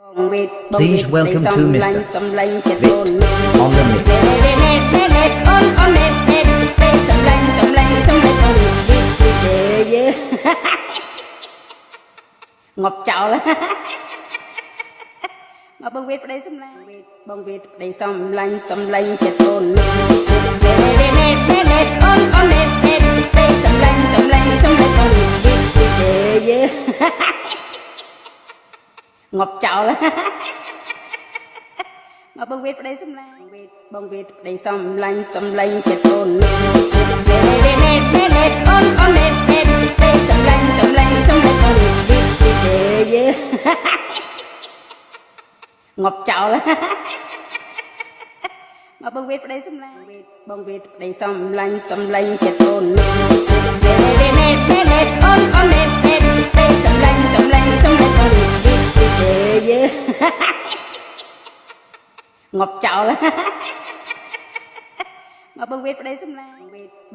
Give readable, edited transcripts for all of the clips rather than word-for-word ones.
Please welcome to Mr. Vic on the mix. ងប់ចោលមកបងវេតប្តីសំឡាញ់បងវេតប្តីសំឡាញ់សំឡាញ់ចិត្តអូនអូនសំឡាញ់សំឡាញ់សំឡាញ់អូនងប់ចោលមកបងវេតប្តីសំឡាញ់បងវេតប្តីសំឡាញ់សំឡាញ់ចិត្តអូនអូនសំឡាញ់សំឡាញ់សំឡាញ់អូនងប់ចោលមកបងវេតប្តីសំឡាញ់បងវេតប្តីសំឡាញ់សំឡាញ់ចិត្តអូនអូនសំឡាញ់សំឡាញ់សំឡាញ់អូនងប់ចោលមកបងវេតប្តីសំឡាញ់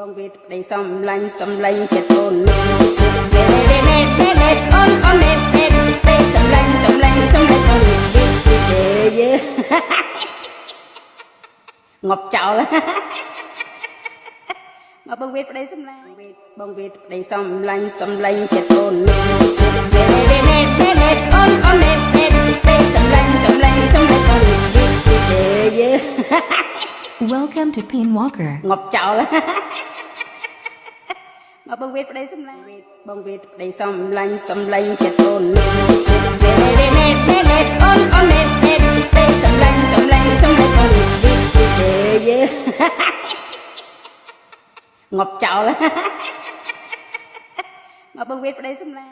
បងវេតប្តីសំឡាញ់សំឡាញ់ចិត្តអូនអូនសំឡាញ់សំឡាញ់សំឡាញ់អូនងប់ចោលមកបងវេតប្តីសំឡាញ់បងវេតប្តីសំឡាញ់សំឡាញ់ចិត្តអូនអូនសំឡាញ់សំឡាញ់សំឡាញ់អូនWelcome to Pain Walker. ងប់ចោលមកបងវេតប្តីសំឡាញ់បងវេតប្តីសំឡាញ់សំឡាញ់ចិត្តអូនអូនសំឡាញ់សំឡាញ់អូនងប់ចោលមកបងវេតប្តីសំឡាញ់